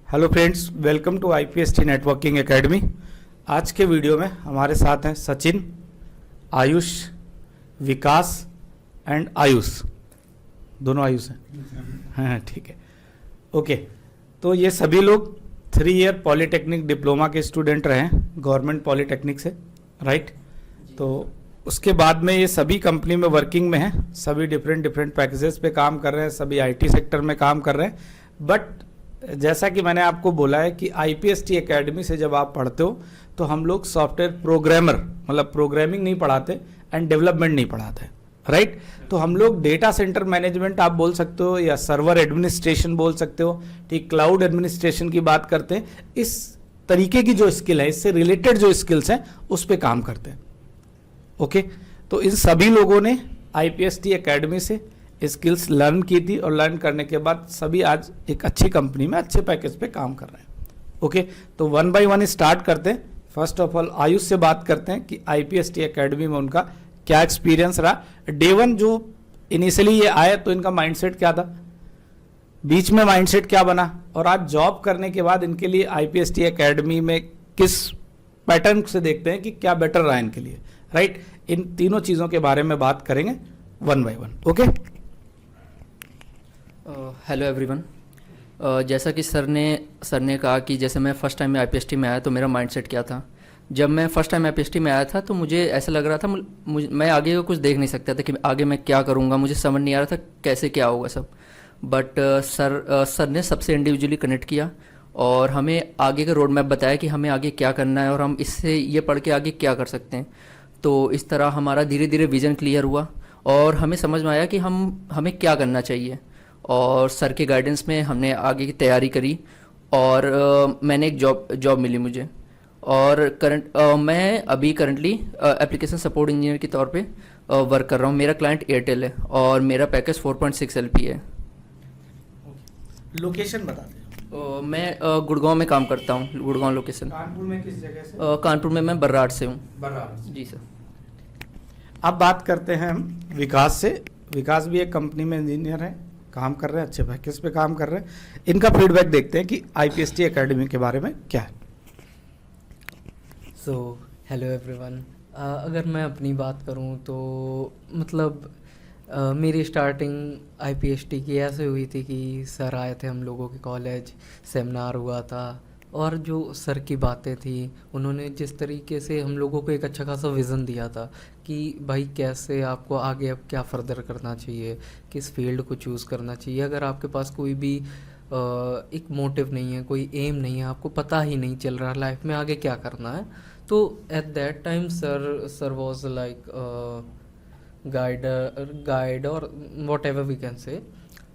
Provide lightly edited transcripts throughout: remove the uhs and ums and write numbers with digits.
Hello friends, welcome to IPST networking academy. आज के video में हमारे साथ हैं सचिन, आयुष, विकास एंड आयुष। दोनों आयुष हैं? हाँ, ठीक है, ओके। तो ये सभी लोग 3 ईयर पॉलीटेक्निक डिप्लोमा के स्टूडेंट रहे हैं गवर्नमेंट पॉलीटेक्निक से, राइट। तो उसके बाद में ये सभी कंपनी में वर्किंग में हैं, सभी डिफरेंट पैकेजेस पे काम कर रहे हैं, सभी IT सेक्टर में काम कर रहे हैं। बट जैसा कि मैंने आपको बोला है कि IPST एकेडमी से जब आप पढ़ते हो तो हम लोग सॉफ्टवेयर प्रोग्रामर मतलब प्रोग्रामिंग नहीं पढ़ाते एंड डेवलपमेंट नहीं पढ़ाते, राइट। तो हम लोग डेटा सेंटर मैनेजमेंट आप बोल सकते हो या सर्वर एडमिनिस्ट्रेशन बोल सकते हो, ठीक, क्लाउड एडमिनिस्ट्रेशन की बात करते हैं। इस तरीके की जो स्किल है, इससे रिलेटेड जो स्किल्स हैं उस पर काम करते हैं, ओके। तो इन सभी लोगों ने IPST एकेडमी से स्किल्स लर्न की थी और लर्न करने के बाद सभी आज एक अच्छी कंपनी में अच्छे पैकेज पे काम कर रहे हैं, ओके। तो 1 बाय 1 स्टार्ट करते हैं। फर्स्ट ऑफ ऑल आयुष से बात करते हैं कि IPST एकेडमी में उनका क्या एक्सपीरियंस रहा। डे 1 जो इनिशियली ये आए तो इनका माइंडसेट क्या था, बीच में माइंडसेट क्या बना, और आज जॉब करने के बाद इनके लिए IPST एकेडमी में किस पैटर्न से देखते हैं कि क्या बेटर रहा इनके लिए, राइट। इन तीनों चीज़ों के बारे में बात करेंगे 1 बाय 1, ओके। Hello everyone. जैसा कि सर ने कहा कि जैसे मैं फ़र्स्ट टाइम में IPST में आया तो मेरा माइंडसेट क्या था। जब मैं फ़र्स्ट टाइम IPST में आया था तो मुझे ऐसा लग रहा था मैं आगे का कुछ देख नहीं सकता था कि आगे मैं क्या करूँगा, मुझे समझ नहीं आ रहा था कैसे क्या होगा सब। बट सर ने सबसे इंडिविजुअली कनेक्ट किया और हमें आगे का रोड मैप बताया कि हमें आगे क्या करना है और हम इससे ये पढ़ के आगे क्या कर सकते हैं। तो इस तरह हमारा धीरे धीरे विज़न क्लियर हुआ और हमें समझ में आया कि हमें क्या करना चाहिए, और सर के गाइडेंस में हमने आगे की तैयारी करी और मैंने एक जॉब मिली मुझे। और मैं अभी करंटली एप्लीकेशन सपोर्ट इंजीनियर के तौर पे वर्क कर रहा हूँ। मेरा क्लाइंट एयरटेल है और मेरा पैकेज 4.6 LP है। लोकेशन बता दें। मैं गुड़गांव में काम करता हूँ, गुड़गांव लोकेशन। कानपुर में किस जगह से? कानपुर में मैं बर्राड़ से हूँ। बर्राड़ से। जी सर। अब बात करते हैं हम विकास से। विकास भी एक कंपनी में इंजीनियर है, काम कर रहे हैं, अच्छे पैकेज पे काम कर रहे हैं। इनका फीडबैक देखते हैं कि IPST एकेडमी के बारे में क्या है। So hello everyone. अगर मैं अपनी बात करूं तो मतलब मेरी स्टार्टिंग IPST की ऐसे हुई थी कि सर आए थे हम लोगों के कॉलेज, सेमिनार हुआ था और जो सर की बातें थी उन्होंने जिस तरीके से हम लोगों को एक अच्छा खासा विज़न दिया था कि भाई कैसे आपको आगे अब क्या फ़र्दर करना चाहिए, किस फील्ड को चूज़ करना चाहिए। अगर आपके पास कोई भी एक मोटिव नहीं है, कोई एम नहीं है, आपको पता ही नहीं चल रहा लाइफ में आगे क्या करना है, तो at that time sir was like guide और whatever we can say.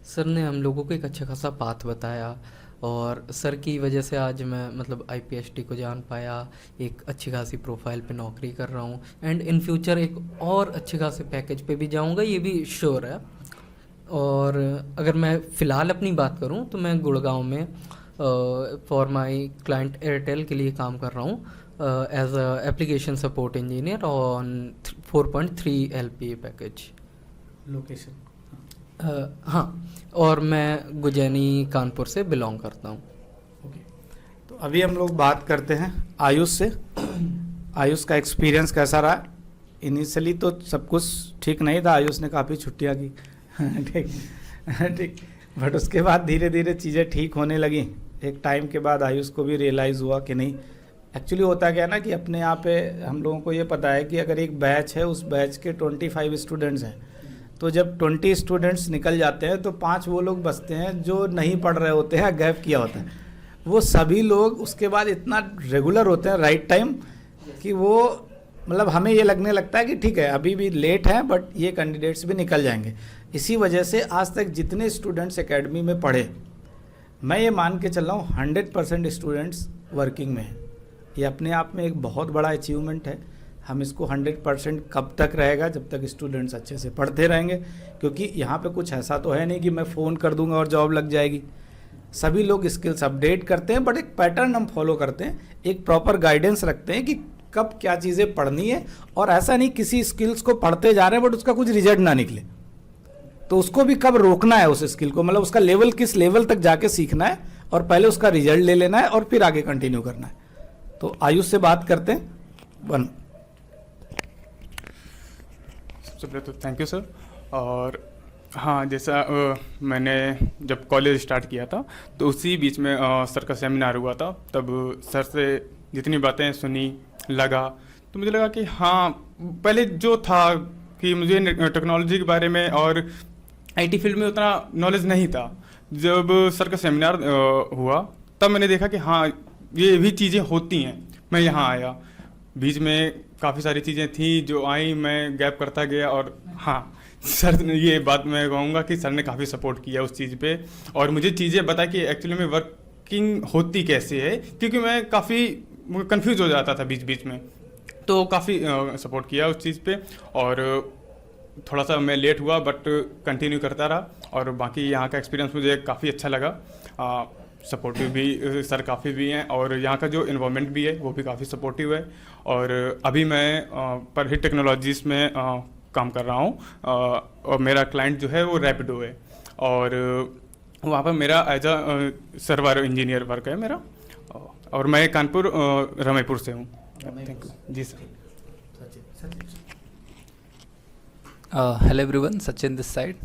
Sir ने हम लोगों को एक अच्छा खासा पाथ बताया और सर की वजह से आज मैं मतलब IPST को जान पाया, एक अच्छी खासी प्रोफाइल पे नौकरी कर रहा हूँ एंड इन फ्यूचर एक और अच्छे खासे पैकेज पे भी जाऊँगा, ये भी श्योर है। और अगर मैं फ़िलहाल अपनी बात करूँ तो मैं गुड़गांव में फॉर माई क्लाइंट एयरटेल के लिए काम कर रहा हूँ as a application support engineer on 4.3 LP package. Location? हाँ, और मैं गुजैनी कानपुर से बिलोंग करता हूँ। ओके, तो अभी हम लोग बात करते हैं आयुष से। आयुष का एक्सपीरियंस कैसा रहा? इनिशियली तो सब कुछ ठीक नहीं था, आयुष ने काफ़ी छुट्टियाँ की ठीक ठीक, बट उसके बाद धीरे धीरे चीज़ें ठीक होने लगी। एक टाइम के बाद आयुष को भी रियलाइज़ हुआ कि नहीं, एक्चुअली होता क्या है ना कि अपने यहाँ पे हम लोगों को ये पता है कि अगर एक बैच है, उस बैच के 25 स्टूडेंट्स हैं, तो जब 20 स्टूडेंट्स निकल जाते हैं तो 5 वो लोग बचते हैं जो नहीं पढ़ रहे होते हैं, गैप किया होता है। वो सभी लोग उसके बाद इतना रेगुलर होते हैं राइट टाइम कि वो मतलब हमें ये लगने लगता है कि ठीक है अभी भी लेट है बट ये कैंडिडेट्स भी निकल जाएंगे। इसी वजह से आज तक जितने स्टूडेंट्स एकेडमी में पढ़े, मैं ये मान के चल रहा हूँ 100% स्टूडेंट्स वर्किंग में हैं। ये अपने आप में एक बहुत बड़ा अचीवमेंट है। हम इसको 100% कब तक रहेगा, जब तक स्टूडेंट्स अच्छे से पढ़ते रहेंगे, क्योंकि यहाँ पे कुछ ऐसा तो है नहीं कि मैं फ़ोन कर दूंगा और जॉब लग जाएगी। सभी लोग स्किल्स अपडेट करते हैं, बट एक पैटर्न हम फॉलो करते हैं, एक प्रॉपर गाइडेंस रखते हैं कि कब क्या चीज़ें पढ़नी है, और ऐसा नहीं किसी स्किल्स को पढ़ते जा रहे हैं बट उसका कुछ रिजल्ट ना निकले तो उसको भी कब रोकना है उस स्किल को, मतलब उसका लेवल किस लेवल तक जाके सीखना है और पहले उसका रिजल्ट ले लेना है और फिर आगे कंटिन्यू करना है। तो आयुष से बात करते हैं। वन सबसे पहले तो थैंक यू सर। और हाँ, जैसा मैंने जब कॉलेज स्टार्ट किया था तो उसी बीच में सर का सेमिनार हुआ था। तब सर से जितनी बातें सुनी लगा तो मुझे लगा कि हाँ, पहले जो था कि मुझे टेक्नोलॉजी के बारे में और आईटी फील्ड में उतना नॉलेज नहीं था। जब सर का सेमिनार हुआ तब मैंने देखा कि हाँ, ये भी चीज़ें होती हैं। मैं यहाँ आया, बीच में काफ़ी सारी चीज़ें थी जो आई, मैं गैप करता गया। और हाँ, सर ने ये बात मैं कहूँगा कि सर ने काफ़ी सपोर्ट किया उस चीज़ पे और मुझे चीज़ें बताई कि एक्चुअली में वर्किंग होती कैसे है, क्योंकि मैं काफ़ी कंफ्यूज हो जाता था बीच बीच में। तो काफ़ी सपोर्ट किया उस चीज़ पे और थोड़ा सा मैं लेट हुआ बट कंटिन्यू करता रहा। और बाकी यहाँ का एक्सपीरियंस मुझे काफ़ी अच्छा लगा। सपोर्टिव भी सर काफ़ी भी हैं और यहाँ का जो इन्वायरमेंट भी है वो भी काफ़ी सपोर्टिव है। और अभी मैं पर हिट टेक्नोलॉजीज़ में काम कर रहा हूँ और मेरा क्लाइंट जो है वो रैपिडो है और वहाँ पर मेरा as a server engineer work है मेरा। और मैं कानपुर रमेपुर से हूँ। थैंक यू जी sir. Hello everyone, Sachin this side.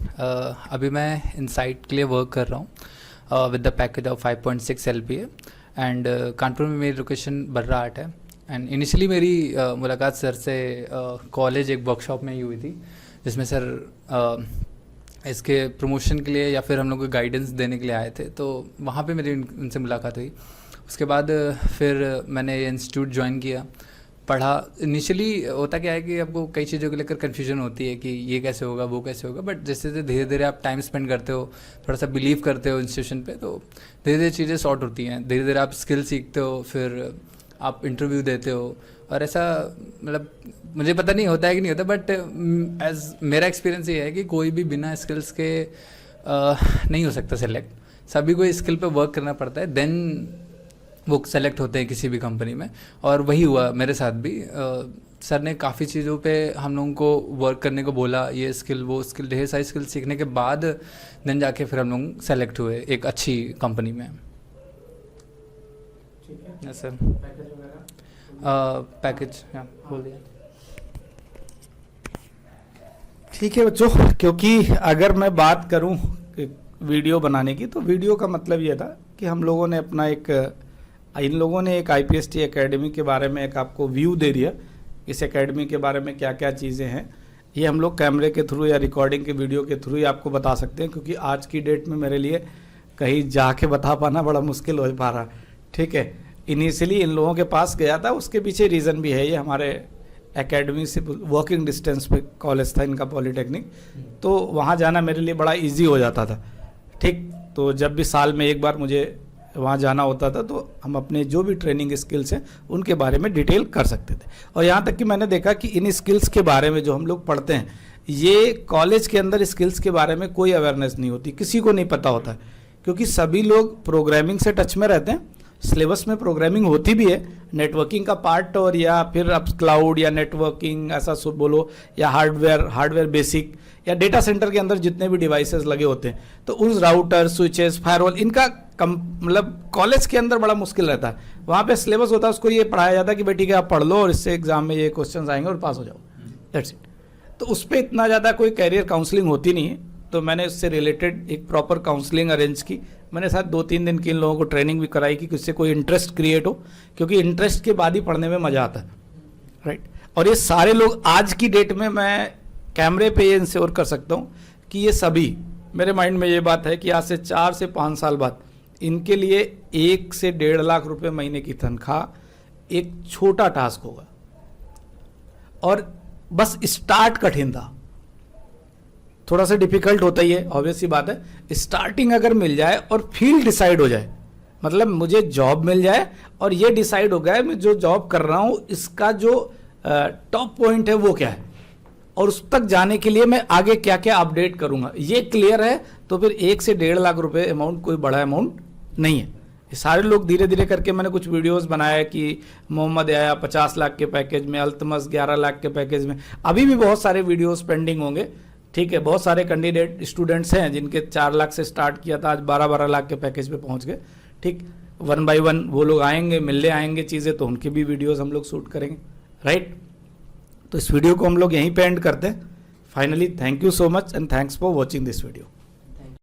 अभी मैं इनसाइट के लिए वर्क कर रहा हूँ with the package of 5.6 LPA and Kanpur में मेरी लोकेशन बर्राहाट है। एंड इनिशियली मेरी मुलाकात सर से कॉलेज एक वर्कशॉप में ही हुई थी, जिसमें सर इसके प्रमोशन के लिए या फिर हम लोग को गाइडेंस देने के लिए आए थे। तो वहाँ पे मेरी उनसे मुलाकात हुई। उसके बाद फिर मैंने ये इंस्टीट्यूट ज्वाइन किया, पढ़ा। इनिशियली होता क्या है कि आपको कई चीज़ों को लेकर कन्फ्यूजन होती है कि ये कैसे होगा, वो कैसे होगा, बट जैसे जैसे धीरे धीरे आप टाइम स्पेंड करते हो, थोड़ा सा बिलीव करते हो इंस्टीट्यूशन पे, तो धीरे धीरे चीज़ें सॉर्ट होती हैं। धीरे धीरे आप स्किल सीखते हो, फिर आप इंटरव्यू देते हो। और ऐसा मतलब मुझे पता नहीं होता है कि नहीं होता, बट एज मेरा एक्सपीरियंस ये है कि कोई भी बिना स्किल्स के नहीं हो सकता सेलेक्ट। सभी को स्किल पे वर्क करना पड़ता है, देन वो सेलेक्ट होते हैं किसी भी कंपनी में। और वही हुआ मेरे साथ भी। सर ने काफ़ी चीज़ों पे हम लोगों को वर्क करने को बोला, ये स्किल वो स्किल, ढेर सारी स्किल सीखने के बाद देन जाके फिर हम लोग सेलेक्ट हुए एक अच्छी कंपनी में। Yes sir. पैकेज बोल दिया। ठीक है बच्चों, क्योंकि अगर मैं बात करूं वीडियो बनाने की, तो वीडियो का मतलब ये था कि हम लोगों ने अपना इन लोगों ने एक IPST एकेडमी के बारे में एक आपको व्यू दे दिया, इस एकेडमी के बारे में क्या क्या चीज़ें हैं। ये हम लोग कैमरे के थ्रू या रिकॉर्डिंग के वीडियो के थ्रू ही आपको बता सकते हैं, क्योंकि आज की डेट में मेरे लिए कहीं जाके बता पाना बड़ा मुश्किल हो पा रहा। ठीक है, इनिशियली इन लोगों के पास गया था, उसके पीछे रीज़न भी है। ये हमारे एकेडमी से वॉकिंग डिस्टेंस पे कॉलेज था इनका, पॉलीटेक्निक, तो वहाँ जाना मेरे लिए बड़ा ईजी हो जाता था। ठीक, तो जब भी साल में एक बार मुझे वहाँ जाना होता था तो हम अपने जो भी ट्रेनिंग स्किल्स हैं उनके बारे में डिटेल कर सकते थे। और यहाँ तक कि मैंने देखा कि इन स्किल्स के बारे में जो हम लोग पढ़ते हैं, ये कॉलेज के अंदर स्किल्स के बारे में कोई अवेयरनेस नहीं होती, किसी को नहीं पता होता है, क्योंकि सभी लोग प्रोग्रामिंग से टच में रहते हैं। सिलेबस में प्रोग्रामिंग होती भी है, नेटवर्किंग का पार्ट, और या फिर अब क्लाउड या नेटवर्किंग ऐसा सब बोलो, या हार्डवेयर बेसिक, या डेटा सेंटर के अंदर जितने भी डिवाइसेस लगे होते हैं, तो उन राउटर, स्विचेस, फायरवॉल, इनका मतलब कॉलेज के अंदर बड़ा मुश्किल रहता है। वहाँ पे सिलेबस होता है, उसको ये पढ़ाया जाता है कि भाई ठीक है आप पढ़ लो और इससे एग्जाम में ये क्वेश्चन आएंगे और पास हो जाओ, दैट्स इट। तो उस पर इतना ज़्यादा कोई कैरियर काउंसलिंग होती नहीं है। तो मैंने उससे रिलेटेड एक प्रॉपर काउंसलिंग अरेंज की। मैंने साथ 2-3 दिन की इन लोगों को ट्रेनिंग भी कराई कि किससे कोई इंटरेस्ट क्रिएट हो, क्योंकि इंटरेस्ट के बाद ही पढ़ने में मज़ा आता है, राइट। और ये सारे लोग आज की डेट में मैं कैमरे पे ये इंश्योर कर सकता हूँ कि ये सभी, मेरे माइंड में ये बात है कि आज से 4 से 5 साल बाद इनके लिए 1 से 1.5 लाख रुपए महीने की तनख्वाह एक छोटा टास्क होगा। और बस स्टार्ट कठिन था, थोड़ा सा डिफिकल्ट होता ही है, ऑब्वियस सी बात है। स्टार्टिंग अगर मिल जाए और फील्ड डिसाइड हो जाए, मतलब मुझे जॉब मिल जाए और ये डिसाइड हो गया मैं जो जॉब कर रहा हूँ इसका जो टॉप पॉइंट है वो क्या है, और उस तक जाने के लिए मैं आगे क्या क्या अपडेट करूंगा, ये क्लियर है, तो फिर 1 से 1.5 लाख रुपए अमाउंट कोई बड़ा अमाउंट नहीं है। ये सारे लोग धीरे धीरे करके, मैंने कुछ वीडियोस बनाया कि मोहम्मद आया 50 लाख के पैकेज में, अल्तमस 11 लाख के पैकेज में, अभी भी बहुत सारे वीडियोस पेंडिंग होंगे। ठीक है, बहुत सारे कैंडिडेट स्टूडेंट्स हैं जिनके 4 लाख से स्टार्ट किया था, आज 12-12 लाख के पैकेज पे पहुंच गए। ठीक, 1 by 1 वो लोग आएंगे, मिलने आएंगे चीज़ें, तो उनकी भी वीडियोस हम लोग शूट करेंगे, राइट। तो इस वीडियो को हम लोग यहीं पे एंड करते हैं। Finally thank you so much and thanks for watching this video.